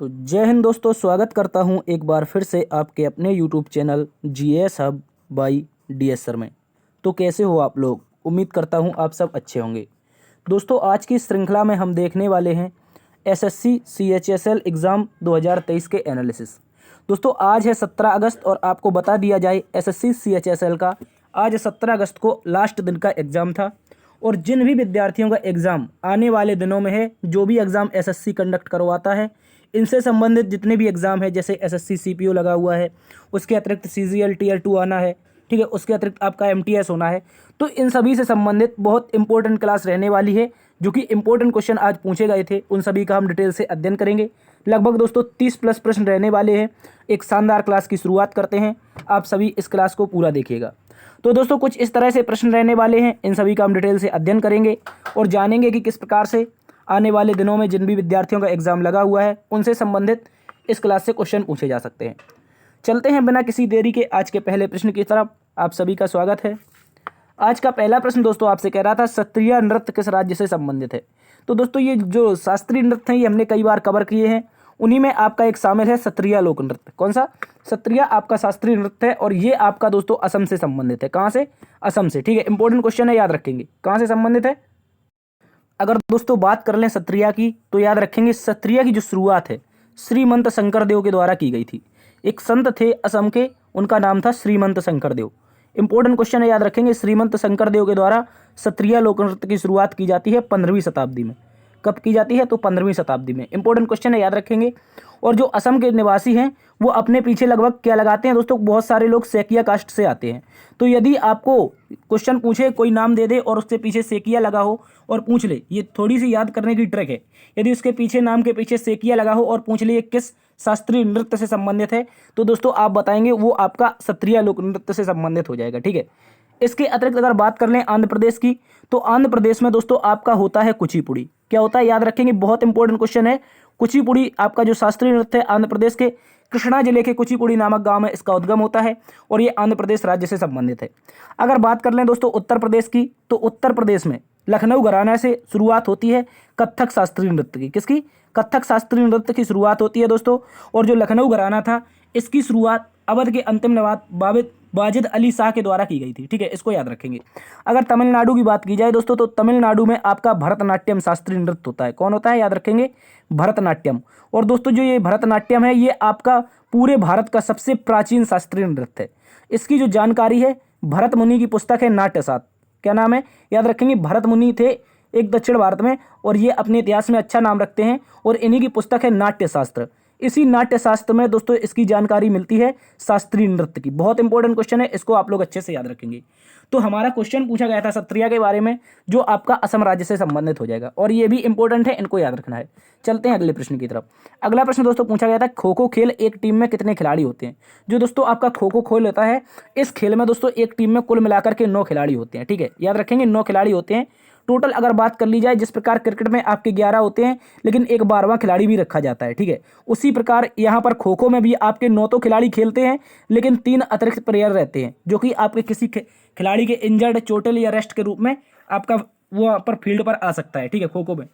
तो जय हिंद दोस्तों, स्वागत करता हूं एक बार फिर से आपके अपने YouTube channel GS hub by DS sir में। तो कैसे हो आप लोग? उम्मीद करता हूं आप सब अच्छे होंगे। दोस्तों, आज की श्रृंखला में हम देखने वाले हैं एसएससी सीएचएसएल एग्ज़ाम 2023 के एनालिसिस। दोस्तों, आज है 17 अगस्त और आपको बता दिया जाए एसएससी सीएचएसएल का आज 17 अगस्त को लास्ट दिन का एग्ज़ाम था। और जिन भी विद्यार्थियों का एग्ज़ाम आने वाले दिनों में है, जो भी एग्ज़ाम एसएससी कंडक्ट करवाता है, इनसे संबंधित जितने भी एग्ज़ाम है, जैसे एसएससी सीपीओ लगा हुआ है, उसके अतिरिक्त सीजीएल टीयर 2 आना है, ठीक है, उसके अतिरिक्त आपका एमटीएस होना है, तो इन सभी से संबंधित बहुत इंपॉर्टेंट क्लास रहने वाली है। जो कि इंपॉर्टेंट क्वेश्चन आज पूछे गए थे, उन सभी का हम डिटेल से अध्ययन करेंगे। लगभग दोस्तों 30 प्लस प्रश्न रहने वाले हैं। एक शानदार क्लास की शुरुआत करते हैं, आप सभी इस क्लास को पूरा देखिएगा। तो दोस्तों, कुछ इस तरह से प्रश्न रहने वाले हैं, इन सभी का हम डिटेल से अध्ययन करेंगे और जानेंगे कि किस प्रकार से आने वाले दिनों में जिन भी विद्यार्थियों का एग्ज़ाम लगा हुआ है, उनसे संबंधित इस क्लास से क्वेश्चन पूछे जा सकते हैं। चलते हैं बिना किसी देरी के आज के पहले प्रश्न की तरफ। आप सभी का स्वागत है। आज का पहला प्रश्न दोस्तों आपसे कह रहा था, सत्रिया नृत्य किस राज्य से संबंधित है? तो दोस्तों, ये जो शास्त्रीय नृत्य हैं, ये हमने कई बार कवर किए हैं। उन्हीं में आपका एक शामिल है सत्रिया लोक नृत्य। कौन सा? सत्रिया आपका शास्त्रीय नृत्य है और ये आपका दोस्तों असम से संबंधित है। कहाँ से? असम से। ठीक है, इंपॉर्टेंट क्वेश्चन है, याद रखेंगे कहाँ से संबंधित है। अगर दोस्तों बात कर लें सत्रिया की, तो याद रखेंगे सत्रिया की जो शुरुआत है श्रीमंत शंकरदेव के द्वारा की गई थी। एक संत थे असम के, उनका नाम था श्रीमंत शंकरदेव। इंपॉर्टेंट क्वेश्चन है, याद रखेंगे श्रीमंत शंकरदेव के द्वारा सत्रिया लोक नृत्य की शुरुआत की जाती है 15वीं शताब्दी में। कब की जाती है? तो 15वीं शताब्दी में। इंपॉर्टेंट क्वेश्चन है, याद रखेंगे। और जो असम के निवासी हैं, वो अपने पीछे लगभग क्या लगाते हैं दोस्तों? बहुत सारे लोग सेकिया कास्ट से आते हैं। तो यदि आपको क्वेश्चन पूछे, कोई नाम दे दे और उसके पीछे सेकिया लगा हो और पूछ ले, ये थोड़ी सी याद करने की ट्रिक है। यदि उसके पीछे नाम के पीछे सेकिया लगा हो और पूछ ले ये किस शास्त्रीय नृत्य से संबंधित है, तो दोस्तों आप बताएंगे वो आपका सत्रिया लोक नृत्य से संबंधित हो जाएगा। ठीक है। इसके अतिरिक्त अगर बात कर लें आंध्र प्रदेश की, तो आंध्र प्रदेश में दोस्तों आपका होता है कुचिपुड़ी। क्या होता है? याद रखेंगे, बहुत इंपॉर्टेंट क्वेश्चन है। कुचिपुड़ी आपका जो शास्त्रीय नृत्य है, आंध्र प्रदेश के कृष्णा जिले के कुचिपुड़ी नामक गांव में इसका उद्गम होता है और ये आंध्र प्रदेश राज्य से संबंधित है। अगर बात कर लें दोस्तों उत्तर प्रदेश की, तो उत्तर प्रदेश में लखनऊ घराना से शुरुआत होती है कथक शास्त्रीय नृत्य की। किसकी? कथक शास्त्रीय नृत्य की शुरुआत होती है दोस्तों। और जो लखनऊ घराना था, इसकी शुरुआत अवध के अंतिम नवाब वाजिद अली शाह के द्वारा की गई थी। ठीक है, इसको याद रखेंगे। अगर तमिलनाडु की बात की जाए दोस्तों, तो तमिलनाडु में आपका भरतनाट्यम शास्त्रीय नृत्य होता है। कौन होता है? याद रखेंगे, भरतनाट्यम। और दोस्तों जो ये भरतनाट्यम है, ये आपका पूरे भारत का सबसे प्राचीन शास्त्रीय नृत्य है। इसकी जो जानकारी है, भरत मुनि की पुस्तक है नाट्यशास्त्र। क्या नाम है? याद रखेंगे, भरत मुनि थे एक दक्षिण भारत में, और ये अपने इतिहास में अच्छा नाम रखते हैं और इन्हीं की पुस्तक है नाट्यशास्त्र। इसी नाट्यशास्त्र में दोस्तों इसकी जानकारी मिलती है शास्त्रीय नृत्य की। बहुत इंपॉर्टेंट क्वेश्चन है, इसको आप लोग अच्छे से याद रखेंगे। तो हमारा क्वेश्चन पूछा गया था सत्रिया के बारे में, जो आपका असम राज्य से संबंधित हो जाएगा, और ये भी इंपॉर्टेंट है, इनको याद रखना है। चलते हैं अगले प्रश्न की तरफ। अगला प्रश्न दोस्तों पूछा गया था, खो खो खेल एक टीम में कितने खिलाड़ी होते हैं? जो दोस्तों आपका खो खो खेल होता है, इस खेल में दोस्तों एक टीम में कुल मिलाकर के 9 खिलाड़ी होते हैं। ठीक है, याद रखेंगे 9 खिलाड़ी होते हैं टोटल। अगर बात कर ली जाए, जिस प्रकार क्रिकेट में आपके 11 होते हैं, लेकिन एक 12वां खिलाड़ी भी रखा जाता है। ठीक है, उसी प्रकार यहाँ पर खो खो में भी आपके 9 तो खिलाड़ी खेलते हैं, लेकिन 3 अतिरिक्त प्लेयर रहते हैं, जो कि आपके किसी खिलाड़ी के इंजर्ड, चोटिल या रेस्ट के रूप में आपका वो पर फील्ड पर आ सकता है। ठीक है, खो खो में।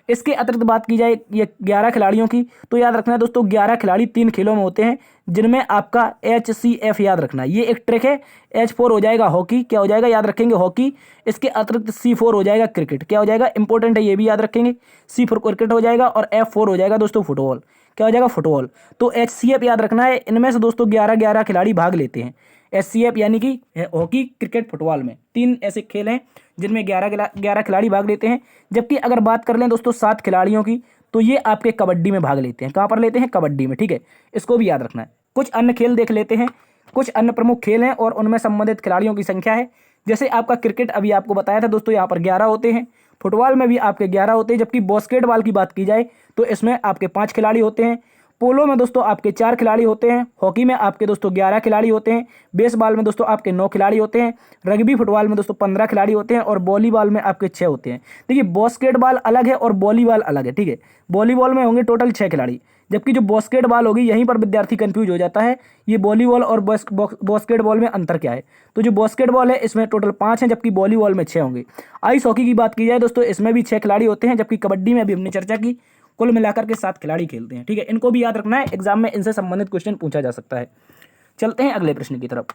इसके अतिरिक्त बात की जाए ये 11 खिलाड़ियों की, तो याद रखना है दोस्तों 11 खिलाड़ी 3 खेलों में होते हैं, जिनमें आपका HCF याद रखना है। ये एक ट्रिक है। H4 हो जाएगा हॉकी। क्या हो जाएगा? याद रखेंगे हॉकी। इसके अतिरिक्त C4 हो जाएगा क्रिकेट। क्या हो जाएगा? इंपॉर्टेंट है, ये भी याद रखेंगे। C4 क्रिकेट हो जाएगा और F4 हो जाएगा दोस्तों फुटबॉल। क्या हो जाएगा? फुटबॉल। तो HCF याद रखना है। इनमें से दोस्तों 11-11 खिलाड़ी भाग लेते हैं। HCF यानी कि हॉकी, क्रिकेट, फुटबॉल में 3 ऐसे खेल हैं जिनमें 11 खिलाड़ी भाग लेते हैं। जबकि अगर बात कर लें दोस्तों 7 खिलाड़ियों की, तो ये आपके कबड्डी में भाग लेते हैं। कहाँ पर लेते हैं? कबड्डी में। ठीक है, इसको भी याद रखना है। कुछ अन्य खेल देख लेते हैं। कुछ अन्य प्रमुख खेल हैं और उनमें संबंधित खिलाड़ियों की संख्या है। जैसे आपका क्रिकेट अभी आपको बताया था दोस्तों, यहाँ पर 11 होते हैं। फुटबॉल में भी आपके 11 होते हैं। जबकि बास्केटबॉल की बात की जाए तो इसमें आपके 5 खिलाड़ी होते हैं। पोलो में दोस्तों आपके 4 खिलाड़ी होते हैं। हॉकी में आपके दोस्तों 11 खिलाड़ी होते हैं। बेसबॉल में दोस्तों आपके 9 खिलाड़ी होते हैं। रग्बी फुटबॉल में दोस्तों 15 खिलाड़ी होते हैं और वॉलीबॉल में आपके 6 होते हैं। देखिए, बास्केटबॉल अलग है और वॉलीबॉल अलग है। ठीक है, वॉलीबॉल में होंगे टोटल 6 खिलाड़ी, जबकि जो बास्केटबॉल होगी, यहीं पर विद्यार्थी कंफ्यूज हो जाता है, ये वॉलीबॉल और बास्केटबॉल में अंतर क्या है। तो जो बास्केटबॉल है इसमें टोटल 5 हैं, जबकि वॉलीबॉल में 6 होंगे। आइस हॉकी की बात की जाए दोस्तों, इसमें भी 6 खिलाड़ी होते हैं, जबकि कबड्डी में अभी हमने चर्चा की कुल मिलाकर के 7 खिलाड़ी खेलते हैं, ठीक है। इनको भी याद रखना है, एग्जाम में इनसे संबंधित क्वेश्चन पूछा जा सकता है। चलते हैं अगले प्रश्न की तरफ।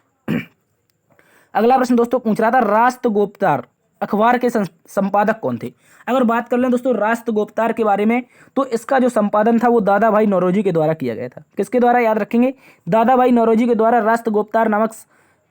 अगला प्रश्न दोस्तों पूछ रहा था राष्ट्रगोपतार अखबार के संपादक कौन थे। अगर बात कर लें दोस्तों राष्ट्रगोपतार के बारे में, तो इसका जो संपादन था वो दादा भाई नौरोजी के द्वारा किया गया था। किसके द्वारा, याद रखेंगे, दादा भाई नौरोजी के द्वारा राष्ट्रगोपतार नामक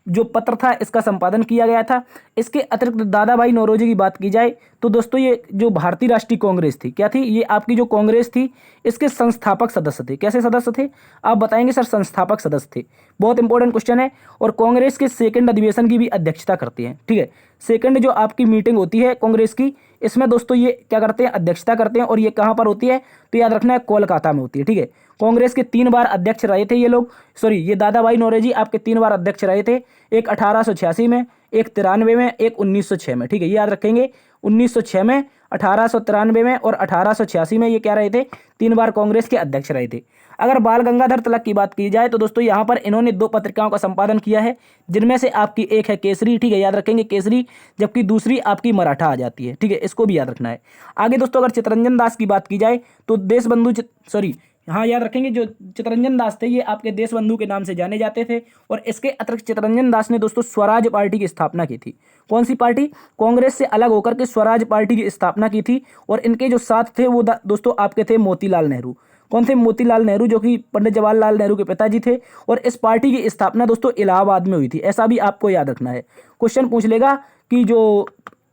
जो पत्र था इसका संपादन किया गया था। इसके अतिरिक्त दादा भाई नौरोजी की बात की जाए तो दोस्तों ये जो भारतीय राष्ट्रीय कांग्रेस थी, क्या थी, ये आपकी जो कांग्रेस थी इसके संस्थापक सदस्य थे। कैसे सदस्य थे आप बताएंगे सर, संस्थापक सदस्य थे। बहुत इंपॉर्टेंट क्वेश्चन है। और कांग्रेस के सेकंड अधिवेशन की भी अध्यक्षता करते हैं, ठीक है। सेकंड जो आपकी मीटिंग होती है कांग्रेस की, इसमें दोस्तों ये क्या करते हैं, अध्यक्षता करते हैं। और ये कहाँ पर होती है, तो याद रखना है कोलकाता में होती है, ठीक है। कांग्रेस के 3 बार अध्यक्ष रहे थे ये लोग, सॉरी ये दादा भाई नौरोजी आपके 3 बार अध्यक्ष रहे थे। एक 1886 में, एक 93 में, एक 1906 में, ठीक है। ये याद रखेंगे 1906 में, 1893 में और 1886 में ये क्या रहे थे, 3 बार कांग्रेस के अध्यक्ष रहे थे। अगर बाल गंगाधर तिलक की बात की जाए तो दोस्तों यहाँ पर इन्होंने 2 पत्रिकाओं का संपादन किया है, जिनमें से आपकी एक है केसरी, ठीक है, याद रखेंगे केसरी, जबकि दूसरी आपकी मराठा आ जाती है, ठीक है। इसको भी याद रखना है। आगे दोस्तों अगर चित्तरंजन दास की बात की जाए तो देशबंधु सॉरी हाँ याद रखेंगे जो चित्तरंजन दास थे ये आपके देशबंधु के नाम से जाने जाते थे। और इसके अतिरिक्त चित्तरंजन दास ने दोस्तों स्वराज पार्टी की स्थापना की थी। कौन सी पार्टी, कांग्रेस से अलग होकर के स्वराज पार्टी की स्थापना की थी। और इनके जो साथ थे वो दोस्तों आपके थे मोतीलाल नेहरू। कौन थे, मोतीलाल नेहरू, जो कि पंडित जवाहरलाल नेहरू के पिताजी थे। और इस पार्टी की स्थापना दोस्तों इलाहाबाद में हुई थी, ऐसा भी आपको याद रखना है। क्वेश्चन पूछ लेगा कि जो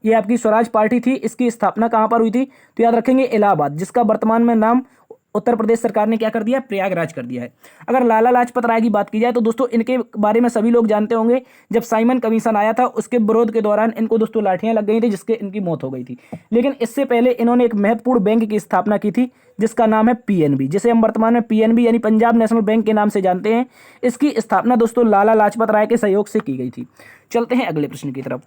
ये आपकी स्वराज पार्टी थी इसकी स्थापना कहाँ पर हुई थी, तो याद रखेंगे इलाहाबाद, जिसका वर्तमान में नाम उत्तर प्रदेश सरकार ने क्या कर दिया, प्रयागराज कर दिया है। अगर लाला लाजपत राय की बात की जाए तो दोस्तों इनके बारे में सभी लोग जानते होंगे। जब साइमन कमीशन आया था उसके विरोध के दौरान इनको दोस्तों लाठियां लग गई थी, जिसके इनकी मौत हो गई थी। लेकिन इससे पहले इन्होंने एक महत्वपूर्ण बैंक की स्थापना की थी जिसका नाम है पीएनबी, जिसे हम वर्तमान में पीएनबी यानी पंजाब नेशनल बैंक के नाम से जानते हैं। इसकी स्थापना दोस्तों लाला लाजपत राय के सहयोग से की गई थी। चलते हैं अगले प्रश्न की तरफ।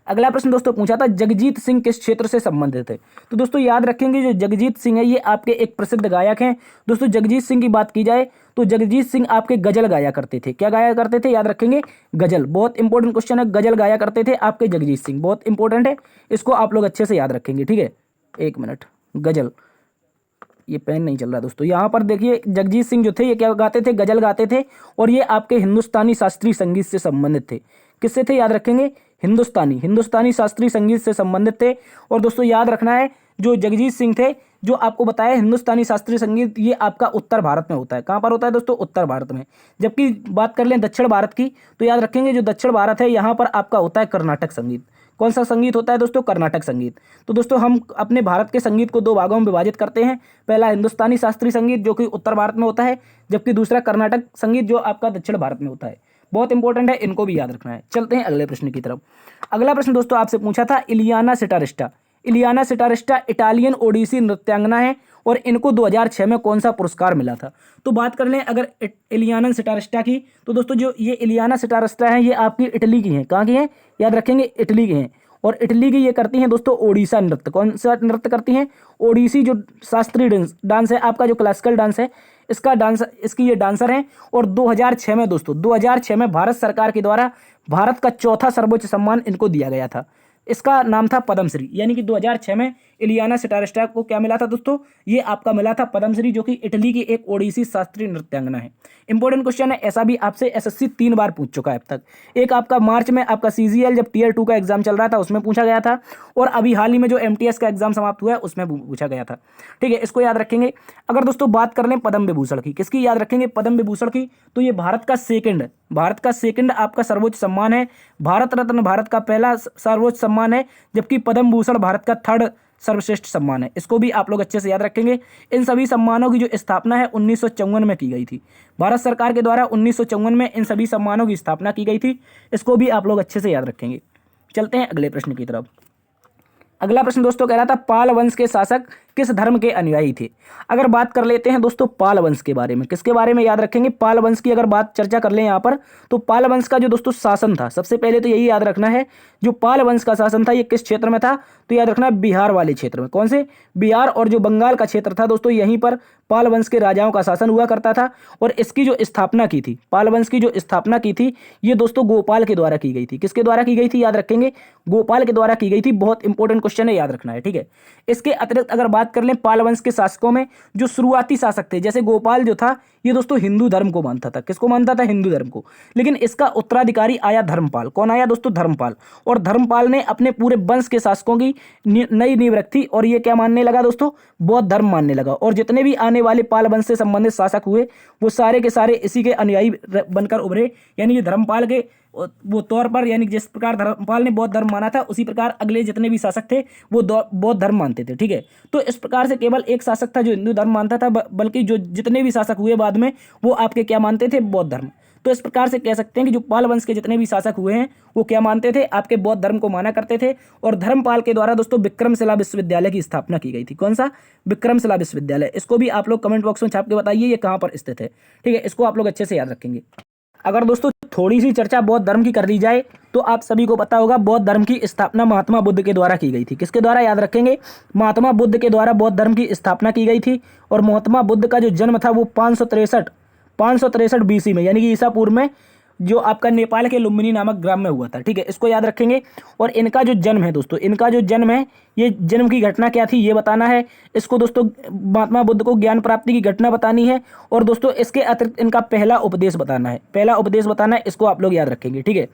अगला प्रश्न दोस्तों पूछा था जगजीत सिंह किस क्षेत्र से संबंधित है। तो दोस्तों याद रखेंगे जो जगजीत सिंह है ये आपके एक प्रसिद्ध गायक हैं। दोस्तों जगजीत सिंह की बात की जाए तो जगजीत सिंह आपके गजल गाया करते थे। क्या गाया करते थे, याद रखेंगे गजल। बहुत इंपॉर्टेंट क्वेश्चन है, गजल गाया करते थे आपके जगजीत सिंह, बहुत इंपॉर्टेंट है, इसको आप लोग अच्छे से याद रखेंगे, ठीक है। 1 मिनट, गजल, ये पेन नहीं चल रहा दोस्तों। यहाँ पर देखिए जगजीत सिंह जो थे ये क्या गाते थे, गजल गाते थे। और ये आपके हिंदुस्तानी शास्त्रीय संगीत से संबंधित थे। किससे थे, याद रखेंगे हिंदुस्तानी शास्त्रीय संगीत से संबंधित थे। और दोस्तों याद रखना है जो जगजीत सिंह थे, जो आपको बताया हिंदुस्तानी शास्त्रीय संगीत ये आपका उत्तर भारत में होता है। कहाँ पर होता है दोस्तों, उत्तर भारत में। जबकि बात कर लें दक्षिण भारत की तो याद रखेंगे जो दक्षिण भारत है यहाँ पर आपका होता है कर्नाटक संगीत। कौन सा संगीत होता है दोस्तों, कर्नाटक संगीत। तो दोस्तों हम अपने भारत के संगीत को 2 भागों में विभाजित करते हैं। पहला हिंदुस्तानी शास्त्रीय संगीत जो कि उत्तर भारत में होता है, जबकि दूसरा कर्नाटक संगीत जो आपका दक्षिण भारत में होता है। बहुत इंपॉर्टेंट है, इनको भी याद रखना है। चलते हैं अगले प्रश्न की तरफ। अगला प्रश्न दोस्तों आपसे पूछा था इलियाना सिटारिस्टा। इलियाना सिटारिस्टा इटालियन ओडिसी नृत्यांगना है और इनको 2006 में कौन सा पुरस्कार मिला था। तो बात कर लें अगर इलियाना सिटारिस्टा की तो दोस्तों जो ये इलियाना सिटारिस्टा है ये आपकी इटली की हैं। कहाँ की हैं, याद रखेंगे इटली की हैं। और इटली की ये करती हैं दोस्तों ओडिशा नृत्य। कौन सा नृत्य करती हैं, ओडिसी जो शास्त्रीय डांस है आपका, जो क्लासिकल डांस है इसकी ये डांसर हैं। और 2006 में दोस्तों 2006 में भारत सरकार के द्वारा भारत का 4था सर्वोच्च सम्मान इनको दिया गया था। इसका नाम था पद्मश्री। यानी कि 2006 में इलियाना सिटारिस्टा को क्या मिला था दोस्तों, ये आपका मिला था पद्मश्री, जो कि इटली की एक ओडिसी शास्त्रीय नृत्यांगना है। इंपॉर्टेंट क्वेश्चन है, ऐसा भी आपसे एसएससी 3 बार पूछ चुका है अब तक। एक आपका मार्च में आपका सीजीएल जब टियर 2 का एग्जाम चल रहा था उसमें पूछा गया था। और अभी हाल ही में जो एमटीएस का एग्जाम समाप्त हुआ है उसमें पूछा गया था, ठीक है। इसको याद रखेंगे। अगर दोस्तों बात कर लें पद्म विभूषण की, किसकी याद रखेंगे, पद्म विभूषण की। तो ये भारत का सेकंड आपका सर्वोच्च सम्मान है। भारत रत्न भारत का पहला सर्वोच्च सम्मान है, जबकि पद्म भूषण भारत का 3rd सर्वश्रेष्ठ सम्मान है। इसको भी आप लोग अच्छे से याद रखेंगे। इन सभी सम्मानों की जो स्थापना है 1954 में की गई थी। भारत सरकार के द्वारा 1954 में इन सभी सम्मानों की स्थापना की गई थी। इसको भी आप लोग अच्छे से याद रखेंगे। चलते हैं अगले प्रश्न की तरफ। अगला प्रश्न दोस्तों कह रहा था पाल वंश के शासक किस धर्म के अनुयायी थे। अगर बात कर लेते हैं दोस्तों पाल वंश के बारे में, किसके बारे में याद रखेंगे, पाल वंश की अगर बात चर्चा कर लें यहाँ पर, तो पाल वंश का जो दोस्तों शासन था, सबसे पहले तो यही याद रखना है जो पाल वंश का शासन था ये किस क्षेत्र में था, तो याद रखना बिहार वाले क्षेत्र में। कौन से, बिहार और जो बंगाल का क्षेत्र था दोस्तों, यहीं पर पाल वंश के राजाओं का शासन हुआ करता था। और इसकी जो स्थापना की थी, पाल वंश की जो स्थापना की थी, ये दोस्तों गोपाल के द्वारा की गई थी। किसके द्वारा की गई थी, याद रखेंगे, गोपाल के द्वारा की गई थी। बहुत इंपॉर्टेंट क्वेश्चन है, याद रखना है, ठीक है। इसके अतिरिक्त अगर बात कर लें पाल वंश के शासकों में जो शुरुआती शासक थे, जैसे गोपाल जो था ये दोस्तों हिंदू धर्म को मानता था। किसको मानता था, हिंदू धर्म को। लेकिन इसका उत्तराधिकारी आया धर्मपाल। कौन आया दोस्तों, धर्मपाल। और धर्मपाल ने अपने पूरे वंश के शासकों की नई नींव रखी और ये क्या मानने लगा दोस्तों, बौद्ध धर्म मानने लगा। और जितने भी आने वाले पाल वंश से संबंधित शासक हुए वो सारे के सारे इसी के अनुयायी बनकर उभरे। यानी कि धर्मपाल के वो तौर पर, यानी जिस प्रकार धर्मपाल ने बौद्ध धर्म माना था उसी प्रकार अगले जितने भी शासक थे वो बौद्ध धर्म मानते थे, ठीक है। तो इस प्रकार से केवल एक शासक था जो हिंदू धर्म मानता था, बल्कि जो जितने भी शासक हुए बाद में वो आपके क्या मानते थे, बौद्ध धर्म। तो इस प्रकार से कह सकते हैं कि जो पाल वंश के जितने भी शासक हुए हैं वो क्या मानते थे, आपके बौद्ध धर्म को माना करते थे। और धर्मपाल के द्वारा दोस्तों विक्रमशिला विश्वविद्यालय की स्थापना की गई थी। कौन सा, विक्रमशिला विश्वविद्यालय। इसको भी आप लोग कमेंट बॉक्स में छाप के बताइए ये कहाँ पर स्थित है, ठीक है। इसको आप लोग अच्छे से याद रखेंगे। अगर दोस्तों थोड़ी सी चर्चा बौद्ध धर्म की कर दी जाए तो आप सभी को पता होगा बौद्ध धर्म की स्थापना महात्मा बुद्ध के द्वारा की गई थी। किसके द्वारा, याद रखेंगे, महात्मा बुद्ध के द्वारा बौद्ध धर्म की स्थापना की गई थी। और महात्मा बुद्ध का जो जन्म था वो 563 BC में, यानी कि ईसा पूर्व में, जो आपका नेपाल के लुम्बिनी नामक ग्राम में हुआ था, ठीक है। इसको याद रखेंगे। और इनका जो जन्म है दोस्तों, इनका जो जन्म है, ये जन्म की घटना क्या थी ये बताना है इसको दोस्तों। महात्मा बुद्ध को ज्ञान प्राप्ति की घटना बतानी है। और दोस्तों इसके अतिरिक्त इनका पहला उपदेश बताना है, पहला उपदेश बताना है। इसको आप लोग याद रखेंगे, ठीक है।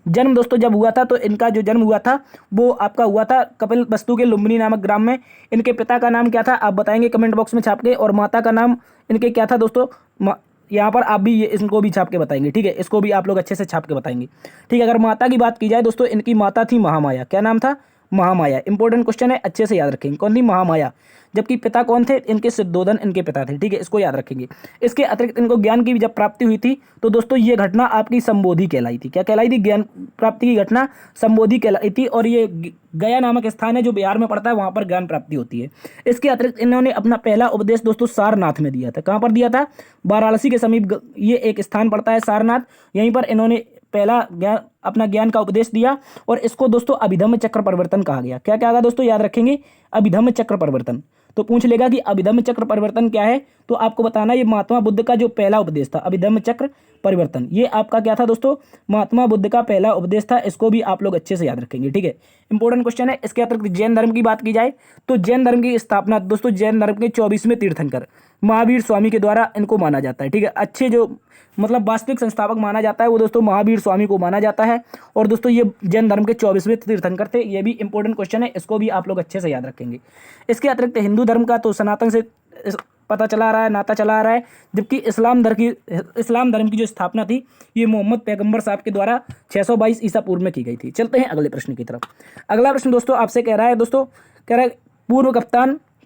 जन्म दोस्तों जब हुआ था तो इनका जो जन्म हुआ था वो आपका हुआ था कपिलवस्तु के लुम्बिनी नामक ग्राम में। इनके पिता का नाम क्या था आप बताएंगे कमेंट बॉक्स में छाप के। और माता का नाम इनके क्या था दोस्तों, यहाँ पर आप भी ये इसको भी छाप के बताएंगे, ठीक है। इसको भी आप लोग अच्छे से छाप के बताएंगे, ठीक है। अगर माता की बात की जाए दोस्तों, इनकी माता थी महामाया। क्या नाम था, महामाया। इंपॉर्टेंट क्वेश्चन है, अच्छे से याद रखेंगे। कौन थी, महामाया। जबकि पिता कौन थे, इनके सिद्धोधन इनके पिता थे, ठीक है। इसको याद रखेंगे। इसके अतिरिक्त इनको ज्ञान की जब प्राप्ति हुई थी तो दोस्तों ये घटना आपकी संबोधि कहलाई थी। क्या कहलाई थी, ज्ञान प्राप्ति की घटना संबोधि कहलाई थी। और ये गया नामक स्थान है जो बिहार में पड़ता है, वहां पर ज्ञान प्राप्ति होती है। इसके अतिरिक्त इन्होंने अपना पहला उपदेश दोस्तों सारनाथ में दिया था। कहाँ पर दिया था, वाराणसी के समीप ये एक स्थान पड़ता है सारनाथ। यहीं पर इन्होंने पहला अपना ज्ञान का उपदेश दिया। और इसको दोस्तों अभिधम्म चक्र परिवर्तन कहा गया। क्या कहा दोस्तों, याद रखेंगे, अभिधम्म चक्र परिवर्तन। तो पूछ लेगा कि अभिधम्म चक्र परिवर्तन क्या है, तो आपको बताना ये महात्मा बुद्ध का जो पहला उपदेश था, अभिधम्म चक्र परिवर्तन। ये आपका क्या था दोस्तों, महात्मा बुद्ध का पहला उपदेश था। इसको भी आप लोग अच्छे से याद रखेंगे, ठीक है। इंपॉर्टेंट क्वेश्चन है। इसके अतिरिक्त जैन धर्म की बात की जाए तो जैन धर्म की स्थापना दोस्तों जैन धर्म के 24वें तीर्थंकर महावीर स्वामी के द्वारा इनको माना जाता है, ठीक है। अच्छे जो मतलब वास्तविक संस्थापक माना जाता है वो दोस्तों महावीर स्वामी को माना जाता है। और दोस्तों ये जैन धर्म के 24वें तीर्थंकर थे। ये भी इंपॉर्टेंट क्वेश्चन है, इसको भी आप लोग अच्छे से याद रखेंगे। इसके अतिरिक्त हिंदू धर्म का तो सनातन से पता चला आ रहा है, नाता चला आ रहा है। जबकि इस्लाम धर्म की जो स्थापना थी ये मोहम्मद पैगंबर साहब के द्वारा 622 ईसा पूर्व में की गई थी। चलते हैं अगले प्रश्न की तरफ। अगला प्रश्न दोस्तों आपसे कह रहा है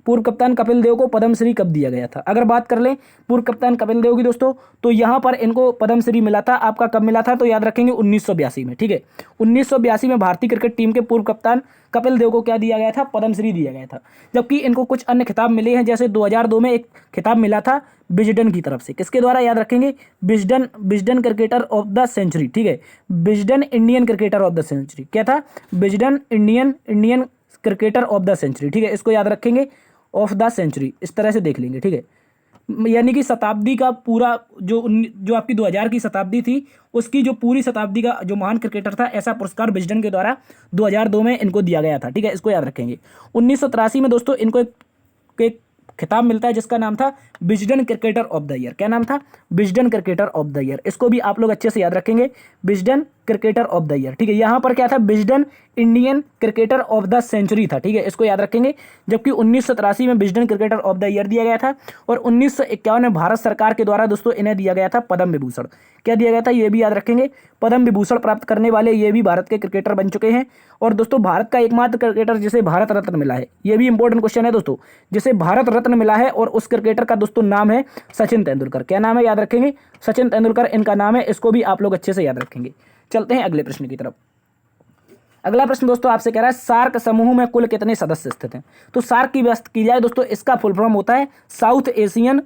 पूर्व कप्तान कपिल देव को पद्मश्री कब दिया गया था। अगर बात कर लें पूर्व कप्तान कपिल देव की दोस्तों, तो यहाँ पर इनको पद्मश्री मिला था। आपका कब मिला था, तो याद रखेंगे 1982 में, ठीक है। 1982 में भारतीय क्रिकेट टीम के पूर्व कप्तान कपिल देव को क्या दिया गया था, पद्मश्री दिया गया था। जबकि इनको कुछ अन्य खिताब मिले हैं, जैसे 2002 में एक खिताब मिला था विजडन की तरफ से। किसके द्वारा, याद रखेंगे, Wisden cricketer of the century, ठीक है। Wisden Indian cricketer of the century. क्या था, Wisden Indian cricketer of the century, ठीक है। इसको याद रखेंगे, ऑफ द सेंचुरी, इस तरह से देख लेंगे, ठीक है। यानी कि शताब्दी का पूरा जो आपकी 2000 की शताब्दी थी उसकी जो पूरी शताब्दी का जो महान क्रिकेटर था, ऐसा पुरस्कार विजडन के द्वारा 2002 में इनको दिया गया था, ठीक है। इसको याद रखेंगे। 1983 में दोस्तों इनको एक खिताब मिलता है जिसका नाम था Wisden cricketer of the year. क्या नाम था, Wisden cricketer of the year. इसको भी आप लोग अच्छे से याद रखेंगे, Wisden cricketer of the year, ठीक है। यहाँ पर क्या था, Wisden Indian cricketer of the century था, ठीक है। इसको याद रखेंगे। जबकि 1983 में Wisden cricketer of the year दिया गया था। और 1951 में भारत सरकार के द्वारा दोस्तों इन्हें दिया गया था पद्म विभूषण। क्या दिया गया था, ये भी याद रखेंगे। पद्म विभूषण प्राप्त करने वाले ये भी भारत के क्रिकेटर बन चुके हैं। और दोस्तों भारत का एकमात्र क्रिकेटर जिसे भारत रत्न मिला है, ये भी इंपॉर्टेंट क्वेश्चन है दोस्तों, जिसे भारत रत्न मिला है। और उस क्रिकेटर का दोस्तों नाम है सचिन तेंदुलकर। क्या नाम है, याद रखेंगे, सचिन तेंदुलकर इनका नाम है। इसको भी आप लोग अच्छे से याद रखेंगे। चलते हैं अगले प्रश्न की तरफ। अगला प्रश्न दोस्तों आपसे कह रहा है सार्क समूह में कुल कितने सदस्य स्थित हैं। तो सार्क की बात की जाए दोस्तों, इसका फुल फॉर्म होता है south Asian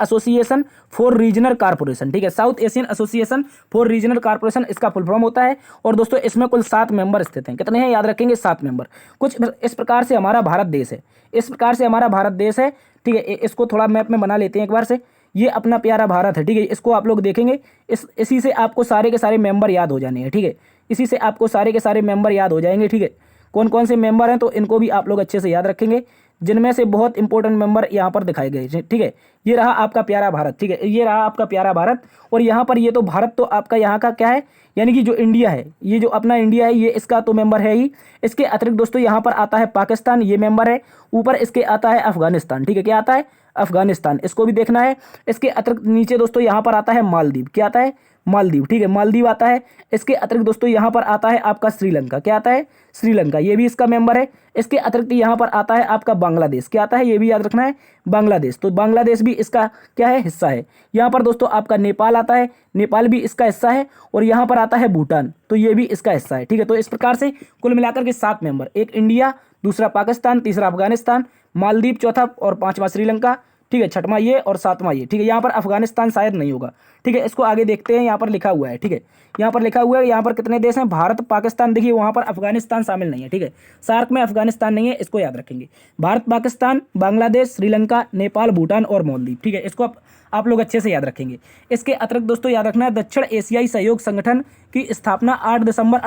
association for regional corporation, ठीक है। South Asian association for regional corporation इसका फुल फॉर्म होता है। और दोस्तों इसमें कुल 7 मेंबर स्थित हैं। कितने हैं, याद रखेंगे, 7 मेंबर। कुछ इस प्रकार से हमारा भारत देश है, इस प्रकार से हमारा भारत देश है। ठीक है, इसको थोड़ा मैप में बना लेते हैं एक बार से। ये अपना प्यारा भारत है, ठीक है, इसको आप लोग देखेंगे, इसी से आपको सारे के सारे मेंबर याद हो जाने हैं, ठीक है, इसी से आपको सारे के सारे मेंबर याद हो जाएंगे, ठीक है। कौन कौन से मेंबर हैं तो इनको भी आप लोग अच्छे से याद रखेंगे, जिनमें से बहुत इंपॉर्टेंट मेंबर यहाँ पर दिखाए गए, ठीक है। ये रहा आपका प्यारा भारत, ठीक है, ये रहा आपका प्यारा भारत। और यहाँ पर ये तो भारत तो आपका यहाँ का क्या है, यानी कि जो इंडिया है, ये जो अपना इंडिया है, ये इसका तो मेंबर है ही। इसके अतिरिक्त दोस्तों यहाँ पर आता है पाकिस्तान, ये मेंबर है। ऊपर इसके आता है अफगानिस्तान, ठीक है, क्या आता है, अफगानिस्तान, इसको भी देखना है। इसके अतिरिक्त नीचे दोस्तों यहाँ पर आता है मालदीव, क्या आता है, मालदीव, ठीक है, मालदीव आता है। इसके अतिरिक्त दोस्तों यहाँ पर आता है आपका श्रीलंका, क्या आता है, श्रीलंका, ये भी इसका मेंबर है। इसके अतिरिक्त यहाँ पर आता है आपका बांग्लादेश, क्या आता है, ये भी याद रखना है, बांग्लादेश, तो बांग्लादेश भी इसका क्या है, हिस्सा है। यहाँ पर दोस्तों आपका नेपाल आता है, नेपाल भी इसका हिस्सा है। और यहाँ पर आता है भूटान, तो ये भी इसका हिस्सा है, ठीक है। तो इस प्रकार से कुल मिलाकर के 7 मेंबर, एक इंडिया, दूसरा पाकिस्तान, तीसरा अफगानिस्तान, मालदीव चौथा और पांचवा श्रीलंका, ठीक है, छठवां ये और सातवां ये, ठीक है। यहाँ पर अफगानिस्तान शायद नहीं होगा, ठीक है, इसको आगे देखते हैं। यहाँ पर लिखा हुआ है, ठीक है, यहाँ पर लिखा हुआ है, यहाँ पर कितने देश हैं, भारत, पाकिस्तान, देखिए वहाँ पर अफगानिस्तान शामिल नहीं है, ठीक है, सार्क में अफगानिस्तान नहीं है, इसको याद रखेंगे। भारत, पाकिस्तान, बांग्लादेश, श्रीलंका, नेपाल, भूटान और मालदीव, ठीक है, इसको आप लोग अच्छे से याद रखेंगे। इसके अतिरिक्त दोस्तों याद रखना है, दक्षिण एशियाई सहयोग संगठन की स्थापना 8 दिसंबर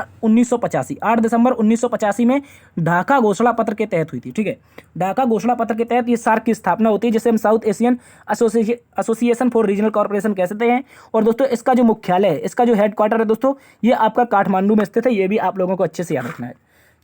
1985 में ढाका घोषणा पत्र के तहत हुई थी, ठीक है। ढाका घोषणा पत्र के तहत ये सार्क की स्थापना होती है, जिसे हम south Asian association for regional corporation कह सकते हैं। और दोस्तों इसका जो मुख्यालय है, इसका जो हेडक्वार्टर है दोस्तों, ये आपका काठमांडू में स्थित है, ये भी आप लोगों को अच्छे से याद रखना है।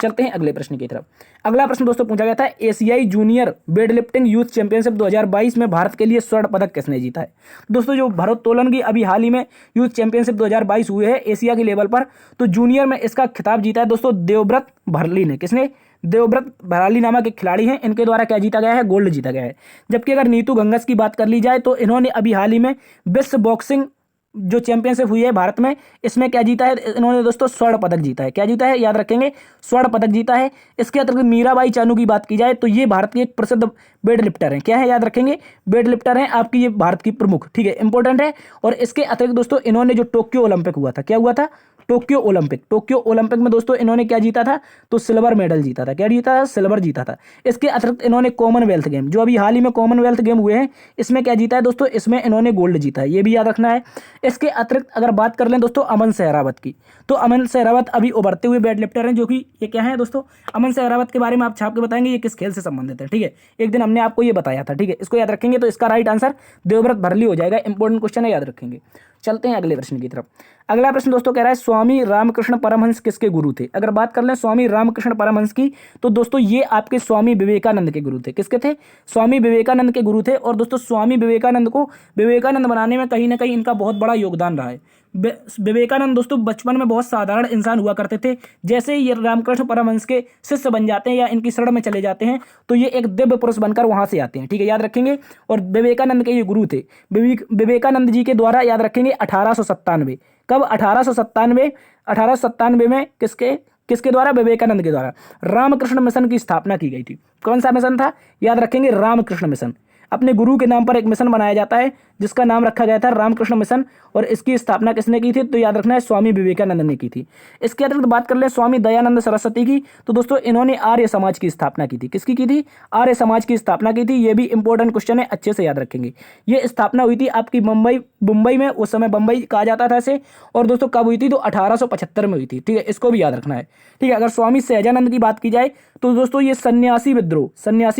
चलते हैं अगले प्रश्न की तरफ। अगला प्रश्न दोस्तों पूछा गया था, एशियाई junior weight lifting youth championship 2022 में भारत के लिए स्वर्ण पदक किसने जीता है। दोस्तों जो भारोत्तोलन की अभी हाल ही में यूथ चैंपियनशिप 2022 हुए है एशिया के लेवल पर, तो जूनियर में इसका खिताब जीता है दोस्तों देवव्रत भरली ने। किसने, देवव्रत भराली नामक एक खिलाड़ी हैं, इनके द्वारा क्या जीता गया है, गोल्ड जीता गया है। जबकि अगर नीतू घंघस की बात कर ली जाए तो इन्होंने अभी हाल ही में विश्व बॉक्सिंग जो चैंपियनशिप हुई है भारत में, इसमें क्या जीता है इन्होंने दोस्तों, स्वर्ण पदक जीता है। क्या जीता है, याद रखेंगे, स्वर्ण पदक जीता है। इसके अतिरिक्त मीराबाई चानू की बात की जाए तो ये भारत की एक प्रसिद्ध वेट लिफ्टर है, क्या है, याद रखेंगे, वेट लिफ्टर है आपकी, ये भारत की प्रमुख, ठीक है, इंपॉर्टेंट है। और इसके अतिरिक्त दोस्तों इन्होंने जो टोक्यो ओलंपिक हुआ था, क्या हुआ था, टोक्यो ओलंपिक में दोस्तों इन्होंने क्या जीता था, तो सिल्वर मेडल जीता था। क्या जीता था, सिल्वर जीता था। इसके अतिरिक्त इन्होंने कॉमनवेल्थ गेम, जो अभी हाल ही में कॉमनवेल्थ गेम हुए हैं, इसमें क्या जीता है दोस्तों, इसमें इन्होंने गोल्ड जीता है, ये भी याद रखना है। इसके अतिरिक्त अगर बात कर लें दोस्तों अमन सहरावत की, तो अमन सहरावत अभी उभरते हुए वेट लिफ्टर हैं, जो कि ये क्या है दोस्तों, अमन सहरावत के बारे में आप छाप के बताएंगे ये किस खेल से संबंधित है, ठीक है, एक दिन हमने आपको ये बताया था, ठीक है, इसको याद रखेंगे। तो इसका राइट आंसर देवव्रत भरली हो जाएगा, इंपॉर्टेंट क्वेश्चन है, याद रखेंगे। चलते हैं अगले प्रश्न की तरफ। अगला प्रश्न दोस्तों कह रहा है, स्वामी रामकृष्ण परमहंस किसके गुरु थे। अगर बात कर लें स्वामी रामकृष्ण परमहंस की, तो दोस्तों ये आपके स्वामी विवेकानंद के गुरु थे। किसके थे, स्वामी विवेकानंद के गुरु थे। और दोस्तों स्वामी विवेकानंद को विवेकानंद बनाने में कहीं ना कहीं इनका बहुत बड़ा योगदान रहा है। विवेकानंद दोस्तों बचपन में बहुत साधारण इंसान हुआ करते थे, जैसे ही ये रामकृष्ण परमहंस के शिष्य बन जाते हैं या इनकी शरण में चले जाते हैं, तो ये एक दिव्य पुरुष बनकर वहां से आते हैं, ठीक है, याद रखेंगे। और विवेकानंद के ये गुरु थे। विवेकानंद जी के द्वारा याद रखेंगे 1897, कब, 1897 में किसके द्वारा, विवेकानंद के द्वारा रामकृष्ण मिशन की स्थापना की गई थी। कौन सा मिशन था, याद रखेंगे, रामकृष्ण मिशन। अपने गुरु के नाम पर एक मिशन बनाया जाता है जिसका नाम रखा गया था रामकृष्ण मिशन, और इसकी स्थापना किसने की थी, तो याद रखना है स्वामी विवेकानंद ने की थी। इसके अतिरिक्त बात कर ले स्वामी दयानंद सरस्वती की, तो दोस्तों इन्होंने आर्य समाज की स्थापना की थी। किसकी की थी, आर्य समाज की स्थापना की थी। ये भी इंपॉर्टेंट क्वेश्चन है, अच्छे से याद रखेंगे। ये स्थापना हुई थी आपकी मुंबई में, उस समय बम्बई कहा जाता था इसे। और दोस्तों कब हुई थी, तो 1875 में हुई थी, ठीक है, इसको भी याद रखना है, ठीक है। अगर स्वामी सहजानंद की बात की जाए तो दोस्तों ये सन्यासी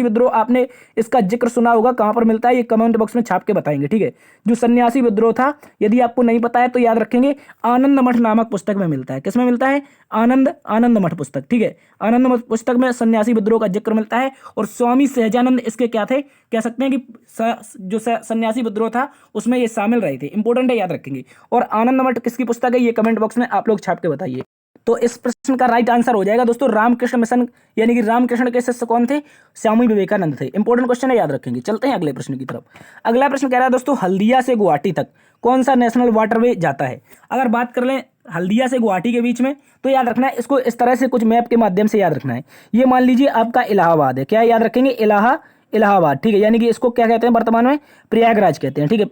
विद्रोह आपने इसका जिक्र सुना होगा, कहां पर मिलता है, ये कमेंट बॉक्स में छाप के बताएंगे, ठीक है। जो सन्यासी विद्रोह था, यदि आपको नहीं पता है तो याद रखेंगे, आनंद मठ नामक पुस्तक में मिलता है। किसमें मिलता है, आनंद मठ पुस्तक, ठीक है, आनंद मठ पुस्तक में सन्यासी विद्रोह का जिक्र मिलता है। और स्वामी सहजानंद इसके क्या थे, कह सकते हैं कि जो सन्यासी विद्रोह था उसमें ये शामिल रहे थे, इंपॉर्टेंट है, याद रखेंगे। और आनंद मठ किसकी पुस्तक है, ये कमेंट बॉक्स में आप लोग छाप के बताइए। तो इस प्रश्न का राइट आंसर हो जाएगा दोस्तों रामकृष्ण मिशन, यानी कि रामकृष्ण के शिष्य कौन थे, स्वामी विवेकानंद थे। इंपॉर्टेंट क्वेश्चन है, याद रखेंगे। चलते हैं अगले प्रश्न की तरफ। अगला प्रश्न कह रहा है दोस्तों, हल्दिया से गुवाहाटी तक कौन सा नेशनल वाटरवे जाता है। अगर बात कर लें हल्दिया से गुवाहाटी के बीच में, तो याद रखना है, इसको इस तरह से कुछ मैप के माध्यम से याद रखना है। ये मान लीजिए आपका इलाहाबाद है, क्या याद रखेंगे, इलाहाबाद, ठीक है, यानी कि इसको क्या कहते हैं वर्तमान में, प्रयागराज कहते हैं, ठीक है,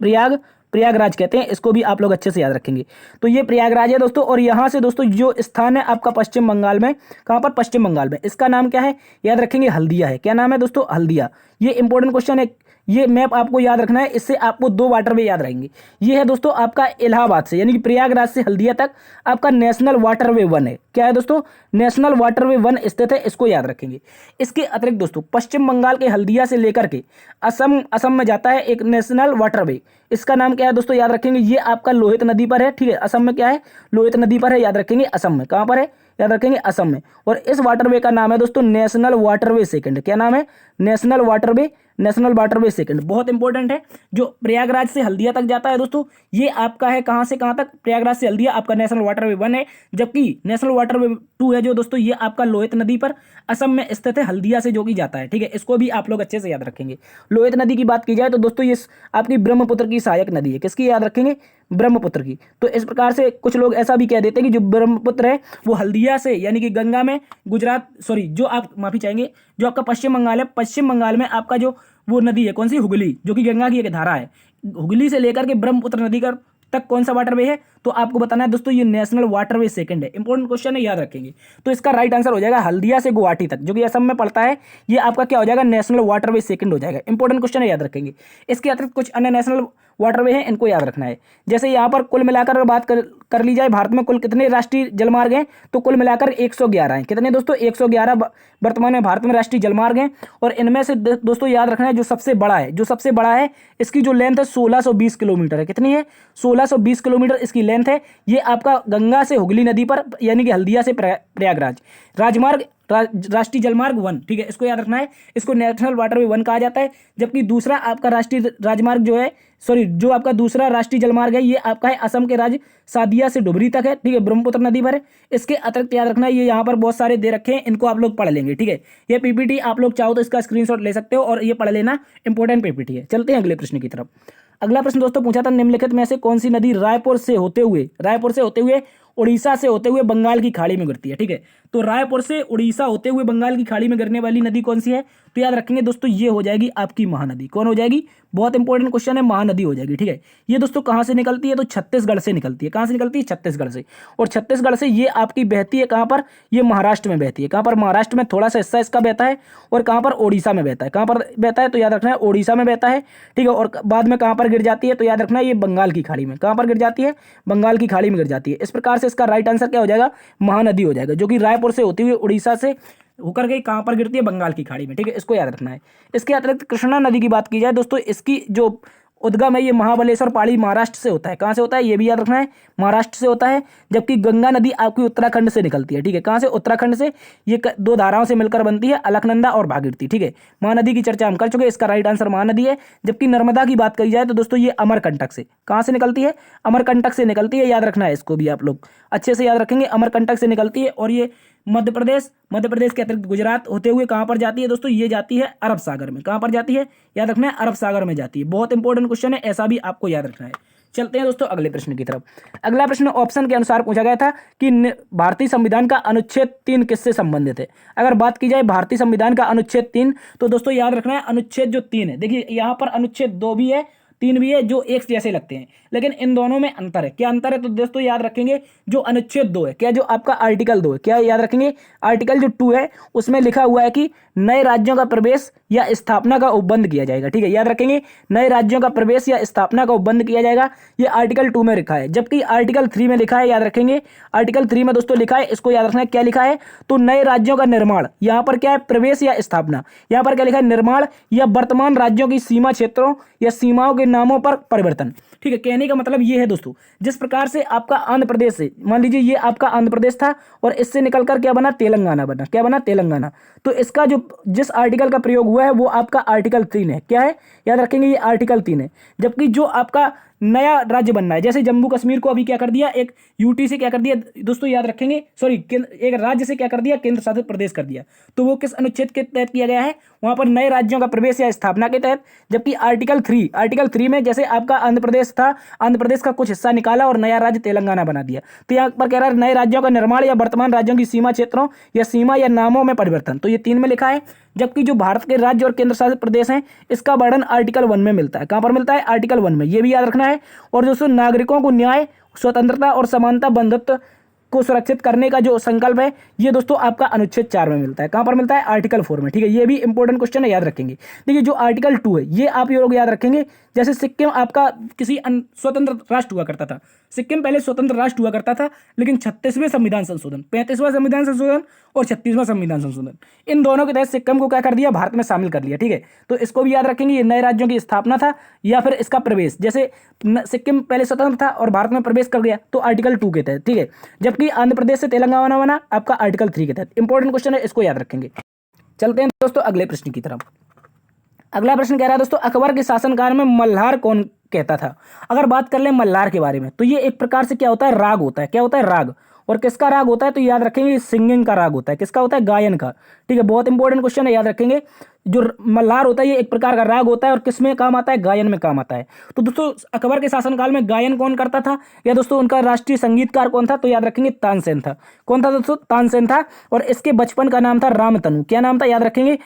प्रयागराज कहते हैं, इसको भी आप लोग अच्छे से याद रखेंगे। तो ये प्रयागराज है दोस्तों, और यहाँ से दोस्तों जो स्थान है आपका पश्चिम बंगाल में, कहाँ पर, पश्चिम बंगाल में, इसका नाम क्या है, याद रखेंगे, हल्दिया है। क्या नाम है दोस्तों, हल्दिया। ये इंपॉर्टेंट क्वेश्चन है, ये मैप आपको याद रखना है, इससे आपको 2 वाटरवे याद रहेंगे। ये है दोस्तों आपका इलाहाबाद से, यानी कि प्रयागराज से हल्दिया तक आपका नेशनल वाटरवे 1 है। क्या है दोस्तों, नेशनल वाटरवे 1 स्थित है, इसको याद रखेंगे। इसके अतिरिक्त दोस्तों पश्चिम बंगाल के हल्दिया से लेकर के असम में जाता है एक नेशनल वाटरवे, इसका नाम क्या है दोस्तों, याद रखेंगे। ये आपका लोहित नदी पर है, ठीक है। असम में क्या है, लोहित नदी पर है, याद रखेंगे। असम में कहाँ पर है, याद रखेंगे, असम में। और इस वाटरवे का नाम है दोस्तों नेशनल वाटरवे सेकंड। क्या नाम है, नेशनल वाटरवे सेकंड। बहुत इंपॉर्टेंट है, जो प्रयागराज से हल्दिया तक जाता है दोस्तों, ये आपका है कहाँ से कहाँ तक, प्रयागराज से हल्दिया आपका नेशनल वाटरवे 1 है। जबकि नेशनल वाटरवे 2 है जो दोस्तों, ये आपका लोहित नदी पर असम में स्थित है, हल्दिया से जो कि जाता है, ठीक है। इसको भी आप लोग अच्छे से याद रखेंगे। लोहित नदी की बात की जाए तो दोस्तों ये आपकी ब्रह्मपुत्र की सहायक नदी है। किसकी याद रखेंगे, ब्रह्मपुत्र की। तो इस प्रकार से कुछ लोग ऐसा भी कह देते हैं कि जो ब्रह्मपुत्र है वो हल्दिया से, यानी कि गंगा में, गुजरात, सॉरी, जो आप माफी चाहेंगे, जो आपका पश्चिम बंगाल है, पश्चिम बंगाल में आपका जो वो नदी है, कौन सी, हुगली, जो कि गंगा की एक धारा है। हुगली से लेकर के ब्रह्मपुत्र नदी का तक कौन सा वाटरवे है, तो आपको बताना है दोस्तों, ये नेशनल वाटरवे सेकंड है। इंपॉर्टेंट क्वेश्चन है, याद रखेंगे। तो इसका राइट आंसर हो जाएगा हल्दिया से गुवाहाटी तक, जो कि असम में पड़ता है, ये आपका क्या हो जाएगा, नेशनल वाटरवे सेकंड हो जाएगा। इंपॉर्टेंट क्वेश्चन है, याद रखेंगे। इसके अतिरिक्त कुछ अन्य नेशनल वाटरवे हैं, इनको याद रखना है। जैसे यहाँ पर कुल मिलाकर बात कर ली जाए, भारत में कुल कितने राष्ट्रीय जलमार्ग हैं, तो कुल मिलाकर 111 हैं। कितने दोस्तों, 111 वर्तमान में भारत में राष्ट्रीय जलमार्ग हैं। और इनमें से दोस्तों याद रखना है, जो सबसे बड़ा है, इसकी जो लेंथ है 1620 किलोमीटर है। कितनी है, 1620 किलोमीटर इसकी लेंथ है। ये आपका गंगा से हुगली नदी पर, यानी कि हल्दिया से प्रयागराज राजमार्ग, राष्ट्रीय जलमार्ग 1, ठीक है, इसको याद रखना है। इसको नेशनल वाटरवे 1 कहा जाता है। जबकि दूसरा आपका राष्ट्रीय राजमार्ग जो है, सॉरी, जो आपका दूसरा राष्ट्रीय जलमार्ग है, ये आपका है असम के राज्य सादिया से डुबरी तक है, ठीक है, ब्रह्मपुत्र नदी पर है। इसके अतिरिक्त याद रखना है, ये यहाँ पर बहुत सारे दे रखे हैं, इनको आप लोग पढ़ लेंगे, ठीक है। ये पीपीटी आप लोग चाहो तो इसका स्क्रीनशॉट ले सकते हो और ये पढ़ लेना, इंपॉर्टेंट पीपीटी है। चलते हैं अगले प्रश्न की तरफ। अगला प्रश्न दोस्तों पूछा था, निम्नलिखित में से कौन सी नदी रायपुर से होते हुए उड़ीसा से होते हुए बंगाल की खाड़ी में गिरती है, ठीक है। तो रायपुर से उड़ीसा होते हुए बंगाल की खाड़ी में गिरने वाली नदी कौन सी है, तो याद रखेंगे दोस्तों, ये हो जाएगी आपकी महानदी। कौन हो जाएगी, बहुत इंपॉर्टेंट क्वेश्चन है, महानदी हो जाएगी, ठीक है। ये दोस्तों कहाँ से निकलती है, तो छत्तीसगढ़ से निकलती है। कहाँ से निकलती है, छत्तीसगढ़ से। और छत्तीसगढ़ से ये आपकी बहती है कहाँ पर, ये महाराष्ट्र में बहती है। कहाँ पर, महाराष्ट्र में थोड़ा सा हिस्सा इसका बहता है। और कहाँ पर, ओडिशा में बहता है। कहाँ पर बहता है, तो याद रखना है ओडिशा में बहता है, ठीक है। और बाद में कहाँ पर गिर जाती है, तो याद रखना है ये बंगाल की खाड़ी में। कहाँ पर गिर जाती है, बंगाल की खाड़ी में गिर जाती है। इस प्रकार से इसका राइट आंसर क्या हो जाएगा, महानदी हो जाएगा, जो कि रायपुर से होती हुई उड़ीसा से होकर के कहाँ पर गिरती है, बंगाल की खाड़ी में, ठीक है। इसको याद रखना है। इसके अतिरिक्त कृष्णा नदी की बात की जाए दोस्तों, इसकी जो उद्गम है, ये महाबलेश्वर पहाड़ी महाराष्ट्र से होता है। कहाँ से होता है, ये भी याद रखना है, महाराष्ट्र से होता है। जबकि गंगा नदी आपकी उत्तराखंड से निकलती है, ठीक है। कहाँ से, उत्तराखंड से। ये 2 धाराओं से मिलकर बनती है, अलकनंदा और भागीरथी, ठीक है। महानदी की चर्चा हम कर चुके हैं, इसका राइट आंसर महानदी है। जबकि नर्मदा की बात करी जाए तो दोस्तों ये अमरकंटक से, कहाँ से निकलती है, अमरकंटक से निकलती है, याद रखना है। इसको भी आप लोग अच्छे से याद रखेंगे, अमरकंटक से निकलती है। और ये मध्य प्रदेश के अतिरिक्त गुजरात होते हुए कहाँ पर जाती है दोस्तों, ये जाती है अरब सागर में। कहाँ पर जाती है, याद रखना है, अरब सागर में जाती है। बहुत इंपॉर्टेंट क्वेश्चन है, ऐसा भी आपको याद रखना है। चलते हैं दोस्तों अगले प्रश्न की तरफ। अगला प्रश्न ऑप्शन के अनुसार पूछा गया था कि भारतीय संविधान का अनुच्छेद 3 किससे संबंधित है। अगर बात की जाए भारतीय संविधान का अनुच्छेद 3, तो दोस्तों याद रखना है अनुच्छेद जो 3 है, देखिए यहाँ पर अनुच्छेद 2 भी है, 3 भी है, जो एक जैसे लगते हैं, लेकिन इन दोनों में अंतर है। क्या अंतर है, तो दोस्तों याद रखेंगे, जो अनुच्छेद 2 है, क्या, जो आपका आर्टिकल 2 है, क्या याद रखेंगे, आर्टिकल जो 2 है उसमें लिखा हुआ है कि नए राज्यों का प्रवेश या स्थापना का उपबंध किया जाएगा, ठीक है। याद रखेंगे, नए राज्यों का प्रवेश या स्थापना का उपबंध किया जाएगा, ये आर्टिकल 2 में लिखा है। जबकि आर्टिकल 3 में लिखा है, याद रखेंगे, आर्टिकल 3 में दोस्तों लिखा है, इसको याद रखना है, क्या लिखा है, तो नए राज्यों का निर्माण। यहाँ पर क्या है, प्रवेश या स्थापना, यहाँ पर क्या लिखा है, निर्माण या वर्तमान राज्यों की सीमा क्षेत्रों या सीमाओं के नामों पर परिवर्तन, ठीक है। कहने का मतलब ये है दोस्तों, जिस प्रकार से आपका आंध्र प्रदेश से, मान लीजिए ये आपका आंध्र प्रदेश था और इससे निकलकर क्या बना, तेलंगाना बना। क्या बना, तेलंगाना। तो इसका जो जिस आर्टिकल का प्रयोग हुआ है वो आपका आर्टिकल 3 है। क्या है, याद रखेंगे, ये आर्टिकल 3 है। जबकि जो आपका नया राज्य बनना है, जैसे जम्मू कश्मीर को अभी क्या कर दिया, एक यूटी से क्या कर दिया दोस्तों, याद रखेंगे, सॉरी, एक राज्य से क्या कर दिया, केंद्र शासित प्रदेश कर दिया। तो वो किस अनुच्छेद के तहत किया गया है, वहां पर नए राज्यों का प्रवेश या स्थापना के तहत। जबकि आर्टिकल 3 में जैसे आपका आंध्र प्रदेश प्रदेश था, आंध्र प्रदेश का कुछ हिस्सा निकाला और नया राज्य तेलंगाना बना दिया। तो यहाँ पर कह रहा है नए राज्यों का निर्माण या वर्तमान राज्यों की सीमा क्षेत्रों या सीमा या नामों में परिवर्तन, तो ये 3 में लिखा है। जबकि जो भारत के राज्य और केंद्र शासित प्रदेश हैं इसका वर्णन आर्टिकल 1 में मिलता है। कहाँ पर मिलता है? आर्टिकल 1 में, ये भी याद रखना है। और दोस्तों नागरिकों को न्याय, स्वतंत्रता और समानता, बंधुत्व को सुरक्षित करने का जो संकल्प है ये दोस्तों आपका अनुच्छेद 4 में मिलता है। कहाँ पर मिलता है? आर्टिकल 4 में, ठीक है। ये भी इंपॉर्टेंट क्वेश्चन है, याद रखेंगे। देखिए जो आर्टिकल 2 है ये आप ये लोग याद रखेंगे। जैसे सिक्किम आपका किसी स्वतंत्र राष्ट्र हुआ करता था, सिक्किम पहले स्वतंत्र राष्ट्र हुआ करता था, लेकिन 36वें संविधान संशोधन, 35वां संविधान संशोधन और 36वां संविधान संशोधन, इन दोनों के तहत सिक्किम को क्या कर दिया? भारत में शामिल कर लिया, ठीक है। तो इसको भी याद रखेंगे, ये नए राज्यों की स्थापना था या फिर इसका प्रवेश। जैसे सिक्किम पहले स्वतंत्र था और भारत में प्रवेश कर गया तो आर्टिकल 2 के तहत, ठीक है। जबकि आंध्र प्रदेश से तेलंगाना बना आपका आर्टिकल 3 के तहत। इंपॉर्टेंट क्वेश्चन है, इसको याद रखेंगे। चलते हैं दोस्तों अगले प्रश्न की तरफ। अगला प्रश्न कह रहा है दोस्तों अकबर के शासनकाल में मल्हार कौन कहता था? अगर बात कर लें मल्हार के बारे में तो ये एक प्रकार से क्या होता है? राग होता है। क्या होता है? राग। और किसका राग होता है? तो याद रखेंगे सिंगिंग का राग होता है। किसका होता है? गायन का, ठीक है। बहुत इंपॉर्टेंट क्वेश्चन है, याद रखेंगे। जो मल्हार होता है ये एक प्रकार का राग होता है और किस में काम आता है? गायन में काम आता है। तो दोस्तों अकबर के शासनकाल में गायन कौन करता था या दोस्तों उनका राष्ट्रीय संगीतकार कौन था? तो याद रखेंगे तानसेन था। कौन था दोस्तों? तानसेन था। और इसके बचपन का नाम था रामतनु। क्या नाम था? याद रखेंगे।